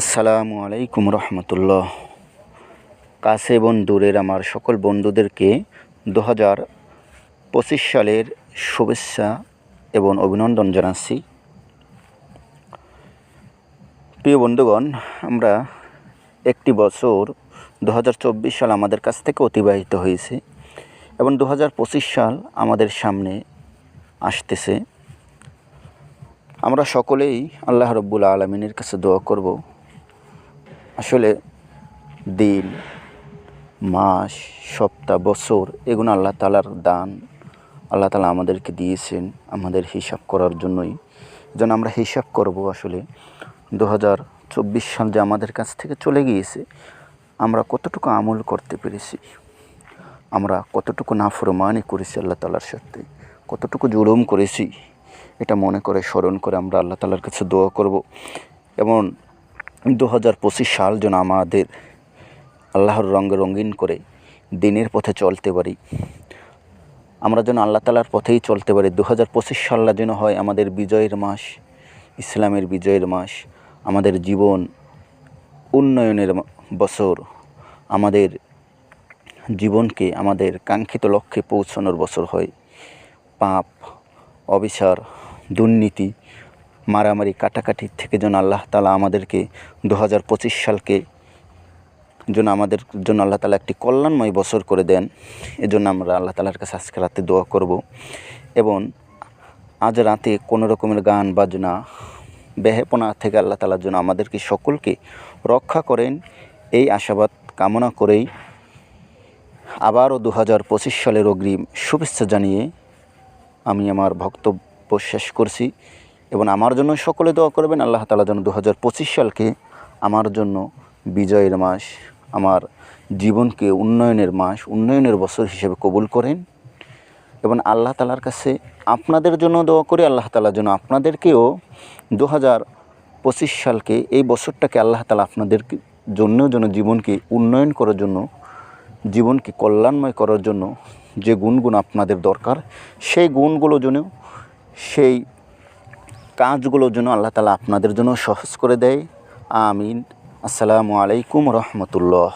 আসসালামু আলাইকুম রহমতুল্লাহ। কাছে এবং দূরের আমার সকল বন্ধুদেরকে 2025 সালের শুভেচ্ছা এবং অভিনন্দন জানাচ্ছি। প্রিয় বন্ধুগণ, আমরা একটি বছর 2024 সাল আমাদের কাছ থেকে অতিবাহিত হয়েছে এবং 2025 সাল আমাদের সামনে আসতেছে। আমরা সকলেই আল্লাহ রব্বুল আলামিনের কাছে দোয়া করব, আসলে দিন, মাস, সপ্তাহ, বছর এগুলো আল্লাহ তাআলার দান। আল্লাহ তাআলা আমাদেরকে দিয়েছেন আমাদের হিসাব করার জন্যই। যেন আমরা হিসাব করব আসলে 2024 সাল যে আমাদের কাছ থেকে চলে গিয়েছে, আমরা কতটুকু আমল করতে পেরেছি, আমরা কতটুকু নাফরমানি করেছি আল্লাহ তাআলার সাথে, কতটুকু জুলুম করেছি, এটা মনে করে স্মরণ করে আমরা আল্লাহ তাআলার কাছে দোয়া করব। এবং 2025 সাল যেন আমাদের আল্লাহর রঙে রঙিন করে দিনের পথে চলতে পারি, আমরা যেন আল্লাহ তাআলার পথেই চলতে পারি। 2025 সালটা যেন হয় আমাদের বিজয়ের মাস, ইসলামের বিজয়ের মাস, আমাদের জীবন উন্নয়নের বছর, আমাদের জীবনকে আমাদের কাঙ্ক্ষিত লক্ষ্যে পৌঁছানোর বছর হয়। পাপ, অবিচার, দুর্নীতি, মারামারি, কাটাকাটি থেকে যেন আল্লাহ তাআলা আমাদেরকে 2025 সালকে যেন আমাদের জন্য আল্লাহ তাআলা একটি কল্যাণময় বছর করে দেন। এজন্য আমরা আল্লাহ তাআলার কাছে আজকে রাতে দোয়া করব। এবং আজ রাতে কোনো রকমের গান বাজনা, বেহেপনা থেকে আল্লাহ তাআলা যেন আমাদেরকে সকলকে রক্ষা করেন, এই আশাবাদ কামনা করেই আবারও 2025 সালের অগ্রিম শুভেচ্ছা জানিয়ে আমি আমার বক্তব্য শেষ করছি। এবং আমার জন্য সকলে দোয়া করবেন, আল্লাহ তাআলা যেন 2025 সালকে আমার জন্য বিজয়ের মাস, আমার জীবনকে উন্নয়নের মাস, উন্নয়নের বছর হিসেবে কবুল করেন। এবং আল্লাহ তাআলার কাছে আপনাদের জন্য দোয়া করি, আল্লাহ তাআলা যেন আপনাদেরকেও 2025 সালকে, এই বছরটাকে আল্লাহ তাআলা আপনাদের জন্য যেন জীবনকে উন্নয়ন করার জন্য, জীবনকে কল্যাণময় করার জন্য যে গুণগুলো আপনাদের দরকার, সেই গুণগুলো যেন, সেই কাজগুলো যেন আল্লাহ তাআলা আপনাদের জন্য সহজ করে দেয়। আমিন। আসসালামু আলাইকুম রহমতুল্লাহ।